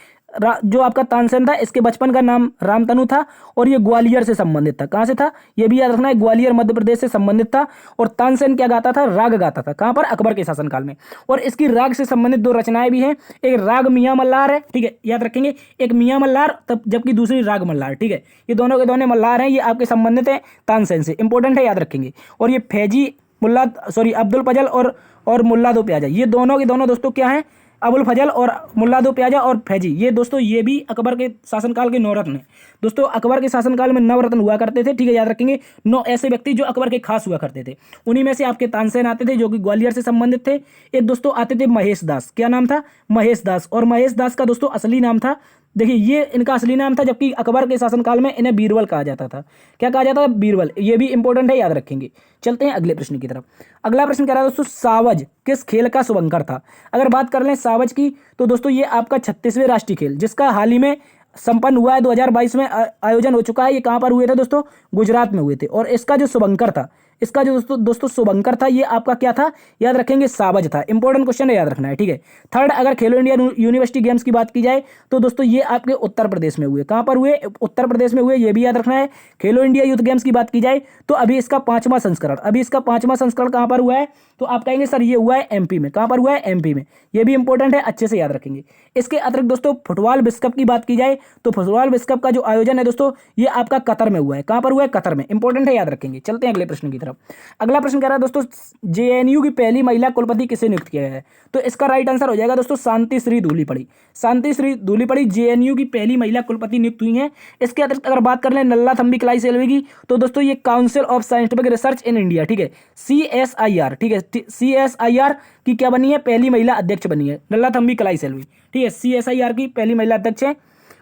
जो आपका तानसेन था इसके बचपन का नाम रामतनु था और ये ग्वालियर से संबंधित था। कहां से था? ये भी याद रखना है, ग्वालियर मध्य प्रदेश से संबंधित था। और तानसेन क्या गाता था? राग गाता था। कहां पर? अकबर के शासनकाल में। और इसकी राग से संबंधित 2 रचनाएं भी हैं। एक राग मियां मल्हार है, ठीक है, याद रखेंगे। एक मियां मल्हार तब जबकि दूसरी राग मल्हार, ठीक है। ये दोनों के दोनों मल्हार हैं, ये आपके संबंधित है तानसेन से। इंपॉर्टेंट है, याद रखेंगे। और ये फैजी मुल्ला अब्दुल फजल और मुल्ला दो प्याजा, ये दोनों के दोनों दोस्तों क्या हैं? अबुल फजल और मुल्ला दो प्याजा और फैजी, ये दोस्तों ये भी अकबर के शासनकाल के 9 रत्न हैं। दोस्तों अकबर के शासनकाल में 9 रत्न हुआ करते थे, ठीक है, याद रखेंगे। 9 ऐसे व्यक्ति जो अकबर के खास हुआ करते थे। उन्हीं में से आपके तानसेन आते थे जो कि ग्वालियर से संबंधित थे। एक दोस्तों आते थे महेश दास। क्या नाम था? महेश दास। और महेश दास का दोस्तों असली नाम था, देखिए ये इनका असली नाम था, जबकि अकबर के शासनकाल में इन्हें बीरबल कहा जाता था। क्या कहा जाता था? बीरबल। ये भी इंपॉर्टेंट है, याद रखेंगे। चलते हैं अगले प्रश्न की तरफ। अगला प्रश्न कह रहा है दोस्तों सावज किस खेल का शुभंकर था? अगर बात कर लें सावज की तो दोस्तों ये आपका 36वें राष्ट्रीय खेल जिसका हाल ही में संपन्न हुआ है, 2022 में आयोजन हो चुका है। ये कहाँ पर हुए थे दोस्तों? गुजरात में हुए थे। और इसका जो शुभंकर था, इसका जो दोस्तों शुभंकर था, ये आपका क्या था? याद रखेंगे सावज था। इंपॉर्टेंट क्वेश्चन है, याद रखना है, ठीक है। थर्ड, अगर खेलो इंडिया यूनिवर्सिटी गेम्स की बात की जाए तो दोस्तों ये आपके उत्तर प्रदेश में हुए। कहाँ पर हुए? उत्तर प्रदेश में हुए, ये भी याद रखना है। खेलो इंडिया यूथ गेम्स की बात की जाए तो अभी इसका 5वां संस्करण कहाँ पर हुआ है? तो आप कहेंगे सर ये हुआ है एमपी में। कहाँ पर हुआ है? एमपी में। ये भी इंपॉर्टेंट है, अच्छे से याद रखेंगे। इसके अतिरिक्त दोस्तों फुटबॉल विश्व कप की बात की जाए तो फुटबॉल विश्व कप का जो आयोजन है दोस्तों ये आपका कतर में हुआ है। कहाँ पर हुआ है? कतर में। इंपॉर्टेंट है, याद रखेंगे। चलते हैं अगले प्रश्न की तरफ। अगला प्रश्न कह रहा है दोस्तों जेएनयू की पहली महिला कुलपति किसे नियुक्त किया गया है? तो इसका राइट आंसर हो जाएगा दोस्तों शांति श्री धूलीपड़ी। शांति श्री धूलीपड़ी जेएनयू की पहली महिला कुलपति नियुक्त हुई हैं। इसके अतिरिक्त अगर बात कर लें नल्ला थम्बी कलाई सेल्वी की तो दोस्तों ये council of scientific research in India, ठीक है, CSIR, ठीक है, CSIR की क्या बनी है? पहली महिला अध्यक्ष बनी है नल्ला थम्बी कलाई सेल्वी, ठीक है। CSIR की पहली महिला अध्यक्ष है।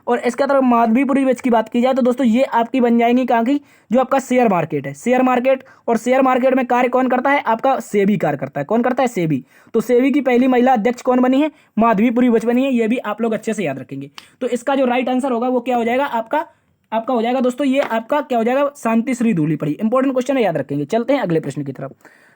और इसके तरफ माधवीपुरी वेज की बात की जाए तो दोस्तों ये आपकी बन जाएंगी कहाँ की? जो आपका शेयर मार्केट है, शेयर मार्केट। और शेयर मार्केट में कार्य कौन करता है? आपका सेबी कार्य करता है। कौन करता है? सेबी। तो सेबी की पहली महिला अध्यक्ष कौन बनी है? माधवीपुरी वेज बनी है। ये भी आप लोग अच्छे से याद रखेंगे। तो इसका जो राइट आंसर होगा वो क्या हो जाएगा? आपका हो जाएगा दोस्तों, ये आपका क्या हो जाएगा? शांति श्री धूलीपड़ी। इंपॉर्टेंट क्वेश्चन है, याद रखेंगे। चलते हैं अगले प्रश्न की तरफ।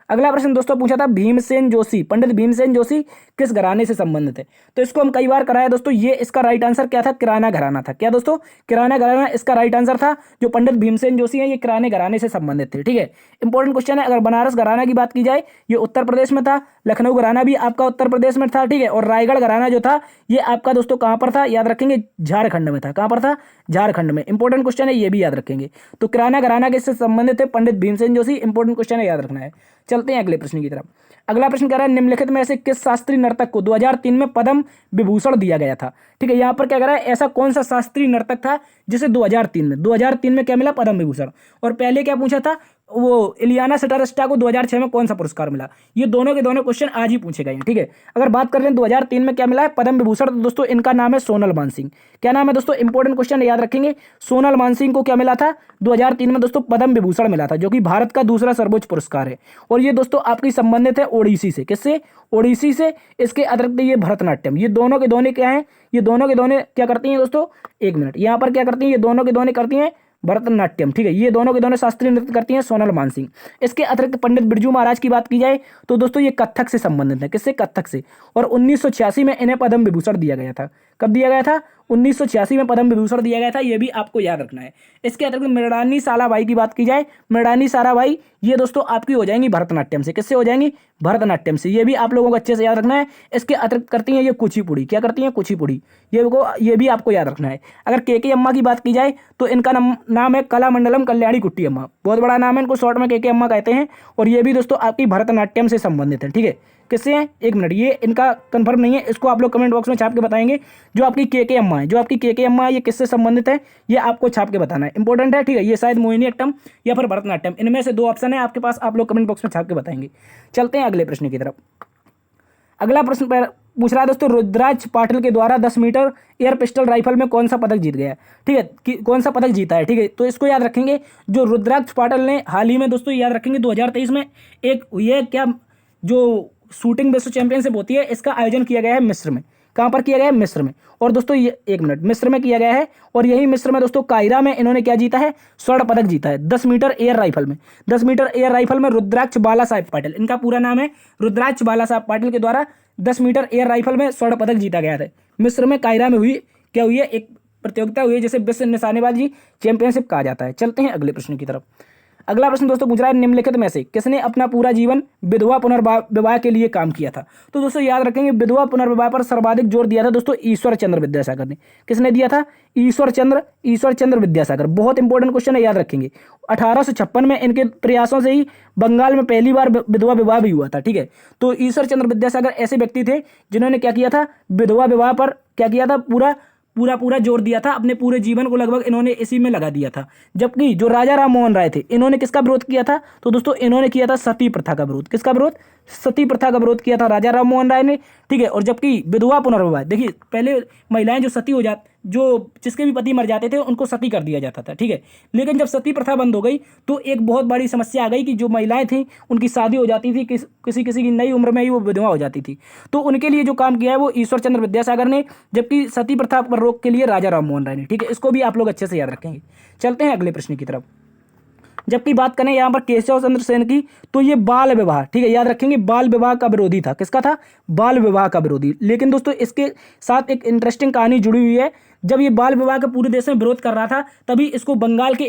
अगला प्रश्न दोस्तों पूछा था भीमसेन जोशी, पंडित भीमसेन जोशी किस घराने से संबंधित है? तो इसको हम कई बार कराया दोस्तों। ये इसका राइट आंसर क्या था? किराना घराना था। क्या दोस्तों? किराना घराना इसका राइट आंसर था। जो पंडित भीमसेन जोशी है ये किराने घराने से संबंधित थे, ठीक है। इंपॉर्टेंट क्वेश्चन है। अगर बनारस घराना की बात की जाए ये उत्तर प्रदेश में था। लखनऊ घराना भी आपका उत्तर प्रदेश में था, ठीक है। और रायगढ़ घराना जो था ये आपका दोस्तों कहाँ पर था? याद रखेंगे झारखंड में था। कहाँ पर था? झारखंड में। इंपॉर्टेंट क्वेश्चन है, ये भी याद रखेंगे। तो किराना घराना किससे संबंधित है? पंडित भीमसेन जोशी। इंपॉर्टेंट क्वेश्चन है, याद रखना है। चलते हैं अगले प्रश्न की तरफ। अगला प्रश्न कह रहा है निम्नलिखित में से किस शास्त्रीय नर्तक को 2003 में पद्म विभूषण दिया गया था? ठीक है, यहाँ पर क्या कह रहा है ऐसा कौन सा शास्त्रीय नर्तक था जिसे 2003 में क्या मिला? पद्म विभूषण। और पहले क्या पूछा था? वो इलियाना सटारस्टा को 2006 में कौन सा पुरस्कार मिला? ये दोनों के दोनों क्वेश्चन आज ही पूछे गए हैं, ठीक है। अगर बात कर रहे हैं 2003 में क्या मिला है पद्म विभूषण, तो दोस्तों इनका नाम है सोनल मानसिंह। क्या नाम है दोस्तों? इंपॉर्टेंट क्वेश्चन याद रखेंगे। सोनल मानसिंह को क्या मिला था? 2003 में दोस्तों पद्म विभूषण मिला था, जो कि भारत का दूसरा सर्वोच्च पुरस्कार है। और ये दोस्तों आपकी संबंधित है ओडिसी से। किससे? ओडिसी से। इसके अतिरिक्त ये भरतनाट्यम, ये दोनों के दोनों क्या हैं? ये दोनों के दोनों क्या करती हैं दोस्तों? एक मिनट, यहाँ पर क्या करती हैं? ये दोनों के दोनों करती हैं भरतनाट्यम, ठीक है, ये दोनों के दोनों शास्त्रीय नृत्य करती हैं सोनल मानसिंह। इसके अतिरिक्त पंडित बिरजू महाराज की बात की जाए तो दोस्तों ये कथक से संबंधित है। किससे? कथक से। और 1986 में इन्हें पद्म विभूषण दिया गया था। कब दिया गया था? 1986 में पद्म विभूषण दिया गया था, ये भी आपको याद रखना है। इसके अतिरिक्त मृणालिनी साराभाई की बात की जाए, मृणालिनी साराभाई ये दोस्तों आपकी हो जाएंगी भरतनाट्यम से। किससे हो जाएंगी? भरतनाट्यम से। ये भी आप लोगों को अच्छे से याद रखना है। इसके अतिरिक्त करती हैं ये कुचिपुड़ी। क्या करती हैं? कुचिपुड़ी। ये भी आपको याद रखना है। अगर के अम्मा की बात की जाए तो इनका नाम है कलामंडलम कल्याणी कुट्टी अम्मा। बहुत बड़ा नाम है, इनको शॉर्ट में के अम्मा कहते हैं। और ये भी दोस्तों आपकी भरतनाट्यम से संबंधित है, ठीक है। किससे हैं? एक मिनट, ये इनका कंफर्म नहीं है, इसको आप लोग कमेंट बॉक्स में छाप के बताएंगे। जो आपकी के अम्मा है, जो आपकी के अम्मा है, ये किससे संबंधित है, ये आपको छाप के बताना है, इंपॉर्टेंट है, ठीक है। ये शायद मोहिनीअट्टम या फिर भरतनाट्यम, इनमें से 2 ऑप्शन है आपके पास, आप लोग कमेंट बॉक्स में छाप के बताएंगे। चलते हैं अगले प्रश्न की तरफ। अगला प्रश्न पूछ रहा है दोस्तों, रुद्राक्ष पाटिल के द्वारा 10 मीटर एयर पिस्टल राइफल में कौन सा पदक जीत गया, ठीक है, कौन सा पदक जीता है, ठीक है। तो इसको याद रखेंगे, जो रुद्राक्ष पाटिल ने हाल ही में दोस्तों याद रखेंगे 2023 में एक ये क्या जो शूटिंग विश्व चैंपियनशिप होती है, इसका आयोजन किया गया है मिस्र में। कहाँ पर किया गया है? मिस्र में। और दोस्तों ये एक मिनट, मिस्र में किया गया है। और यही मिस्र में दोस्तों कायरा में इन्होंने क्या जीता है? स्वर्ण पदक जीता है 10 मीटर एयर राइफल में। 10 मीटर एयर राइफल में रुद्राक्ष बाला साहेब पाटिल, इनका पूरा नाम है रुद्राक्ष बाला साहेब पाटिल के द्वारा 10 मीटर एयर राइफल में स्वर्ण पदक जीता गया था। मिस्र में कायरा में हुई, क्या हुई है? एक प्रतियोगिता हुई है जिसे विश्व निशानेबाजी चैंपियनशिप कहा जाता है। चलते हैं अगले प्रश्न की तरफ। अगला प्रश्न दोस्तों पूछ रहा है, निम्नलिखित में से किसने अपना पूरा जीवन विधवा पुनर्विवाह के लिए काम किया था? तो दोस्तों याद रखेंगे, विधवा पुनर्विवाह पर सर्वाधिक जोर दिया था दोस्तों ईश्वर चंद्र विद्यासागर ने। किसने दिया था? ईश्वर चंद्र विद्यासागर। बहुत इंपॉर्टेंट क्वेश्चन है, याद रखेंगे। 1856 में इनके प्रयासों से ही बंगाल में पहली बार विधवा विवाह भी हुआ था, ठीक है। तो ईश्वर चंद्र विद्यासागर ऐसे व्यक्ति थे जिन्होंने क्या किया था? विधवा विवाह पर क्या किया था? पूरा जोर दिया था। अपने पूरे जीवन को लगभग इन्होंने इसी में लगा दिया था। जबकि जो राजा राम मोहन राय थे, इन्होंने किसका विरोध किया था? तो दोस्तों इन्होंने किया था सती प्रथा का विरोध। किसका विरोध? सती प्रथा का विरोध किया था राजा राम मोहन राय ने, ठीक है। और जबकि विधवा पुनर्विवाह, देखिए पहले महिलाएं जो सती हो जाती, जो जिसके भी पति मर जाते थे उनको सती कर दिया जाता था, ठीक है। लेकिन जब सती प्रथा बंद हो गई तो एक बहुत बड़ी समस्या आ गई कि जो महिलाएं थी उनकी शादी हो जाती थी, किसी की नई उम्र में ही वो विधवा हो जाती थी। तो उनके लिए जो काम किया है वो ईश्वर चंद्र विद्यासागर ने, जबकि सती प्रथा पर रोक के लिए राजा राम मोहन राय ने, ठीक है। इसको भी आप लोग अच्छे से याद रखेंगे। चलते हैं अगले प्रश्न की तरफ। जबकि बात करें यहाँ पर केशव चंद्र सेन की, तो ये बाल विवाह, ठीक है, याद रखेंगे, बाल विवाह का विरोधी था। किसका था? बाल विवाह का विरोधी। लेकिन दोस्तों इसके साथ एक इंटरेस्टिंग कहानी जुड़ी हुई है। जब ये बाल विवाह का पूरे देश में विरोध कर रहा था, तभी इसको बंगाल के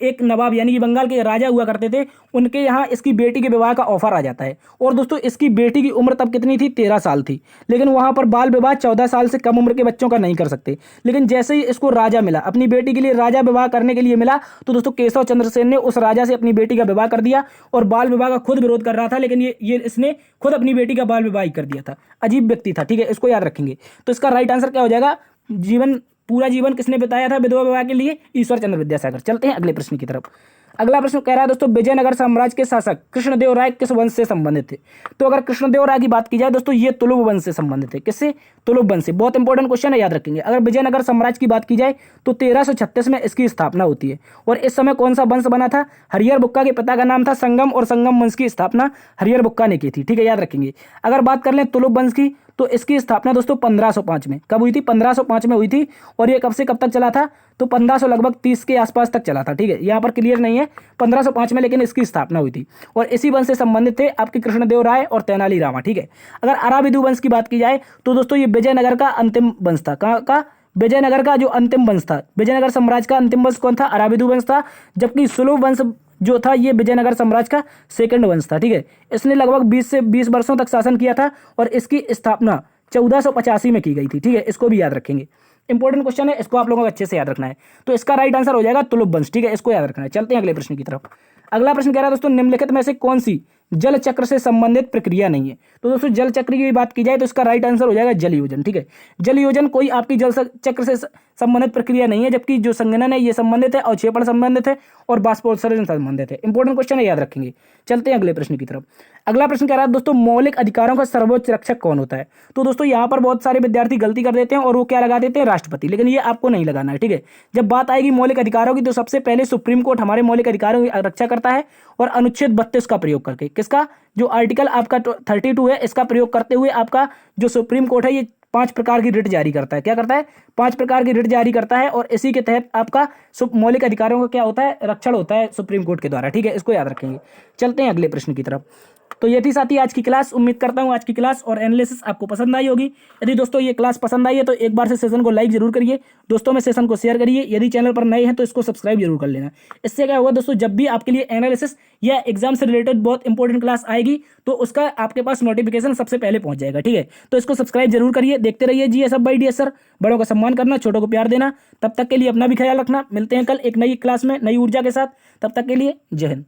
एक नवाब यानी कि बंगाल के राजा हुआ करते थे, उनके यहाँ इसकी बेटी के विवाह का ऑफर आ जाता है। और दोस्तों इसकी बेटी की उम्र तब कितनी थी? 13 साल थी। लेकिन वहाँ पर बाल विवाह 14 साल से कम उम्र के बच्चों का नहीं कर सकते। लेकिन जैसे ही इसको राजा मिला, अपनी बेटी के लिए राजा विवाह करने के लिए मिला, तो दोस्तों केशव चंद्र सेन ने उस राजा से अपनी बेटी का विवाह कर दिया। और बाल विवाह का खुद विरोध कर रहा था, लेकिन इसने खुद अपनी बेटी का बाल विवाह कर दिया था। अजीब व्यक्ति था, ठीक है, इसको याद रखेंगे। तो इसका राइट आंसर क्या हो जाएगा? पूरा जीवन किसने बिताया था विधवा विवाह के लिए? ईश्वर चंद्र विद्यासागर। चलते हैं अगले प्रश्न की तरफ। अगला प्रश्न कह रहा है दोस्तों, विजयनगर साम्राज्य के शासक कृष्णदेव राय किस वंश से संबंधित थे? तो अगर कृष्णदेव राय की बात की जाए दोस्तों, ये तुलुव वंश से संबंधित है। किससे? तुलुव वंश से। बहुत इंपॉर्टेंट क्वेश्चन है, याद रखेंगे। अगर विजयनगर साम्राज्य की बात की जाए तो 1336 में इसकी स्थापना होती है। और इस समय कौन सा वंश बना था? हरिहर बुक्का के पिता का नाम था संगम, और संगम वंश की स्थापना हरिहर बुक्का ने की थी, ठीक है, याद रखेंगे। अगर बात कर लें तुलुव वंश की, तो इसकी स्थापना दोस्तों 1505 में। कब हुई थी? 1505 में हुई थी। और ये कब से कब तक चला था? तो 1500 लगभग 30 के आसपास तक चला था, ठीक है, यहाँ पर क्लियर नहीं है, 1505 में लेकिन इसकी स्थापना हुई थी। और इसी वंश से संबंधित थे आपके कृष्णदेव राय और तेनाली रामा, ठीक है। अगर अराविदु वंश की बात की जाए तो दोस्तों ये विजयनगर का अंतिम वंश था। कहाँ का? विजयनगर का जो अंतिम वंश था, विजयनगर साम्राज्य का अंतिम वंश कौन था? अराविदु वंश था। जबकि सुलभ वंश जो था ये विजयनगर साम्राज्य का सेकंड वंश था, ठीक है। इसने लगभग 20 वर्षों तक शासन किया था और इसकी स्थापना 1485 में की गई थी, ठीक है, इसको भी याद रखेंगे। इंपॉर्टेंट क्वेश्चन है, इसको आप लोगों को अच्छे से याद रखना है। तो इसका राइट आंसर हो जाएगा तुलुव वंश, ठीक है, इसको याद रखना है। चलते हैं अगले प्रश्न की तरफ। अगला प्रश्न कह रहा है दोस्तों, निम्नलिखित में से कौन सी जल चक्र से संबंधित प्रक्रिया नहीं है? तो दोस्तों जल चक्र की बात की जाए तो इसका राइट आंसर हो जाएगा जल योजन, ठीक है। जल योजन कोई आपकी जल चक्र से संबंधित प्रक्रिया नहीं है, जबकि जो संघनन है ये संबंधित है, अवक्षेपण संबंधित है और बाष्पोत्सर्जन संबंधित है। इंपॉर्टेंट क्वेश्चन है, याद रखेंगे। चलते हैं अगले प्रश्न की तरफ। अगला प्रश्न कह रहा है दोस्तों, मौलिक अधिकारों का सर्वोच्च रक्षक कौन होता है? तो दोस्तों यहाँ पर बहुत सारे विद्यार्थी गलती कर देते हैं और वो क्या लगा देते हैं? राष्ट्रपति। लेकिन ये आपको नहीं लगाना है, ठीक है। जब बात आएगी मौलिक अधिकारों की तो सबसे पहले सुप्रीम कोर्ट हमारे मौलिक अधिकारों की रक्षा करता है और अनुच्छेद 32 का प्रयोग करके। किसका? जो आर्टिकल आपका 32 है, इसका प्रयोग करते हुए आपका जो सुप्रीम कोर्ट है ये 5 प्रकार की रिट जारी करता है। क्या करता है? 5 प्रकार की रिट जारी करता है और इसी के तहत आपका मौलिक अधिकारों का क्या होता है? रक्षण होता है सुप्रीम कोर्ट के द्वारा। ठीक है, इसको याद रखेंगे। चलते हैं अगले प्रश्न की तरफ। तो ये थी साथी आज की क्लास। उम्मीद करता हूँ आज की क्लास और एनालिसिस आपको पसंद आई होगी। यदि दोस्तों ये क्लास पसंद आई है तो एक बार से सेशन को लाइक जरूर करिए, दोस्तों में सेशन को शेयर करिए। यदि चैनल पर नए हैं तो इसको सब्सक्राइब जरूर कर लेना। इससे क्या होगा दोस्तों, जब भी आपके लिए एनालिसिस या एग्जाम से रिलेटेड बहुत इंपॉर्टेंट क्लास आएगी तो उसका आपके पास नोटिफिकेशन सबसे पहले पहुंच जाएगा। ठीक है, तो इसको सब्सक्राइब जरूर करिए। देखते रहिए GS hub by DS sir. बड़ों का सम्मान करना, छोटों को प्यार देना। तब तक के लिए अपना भी ख्याल रखना। मिलते हैं कल एक नई क्लास में नई ऊर्जा के साथ। तब तक के लिए जय हिंद।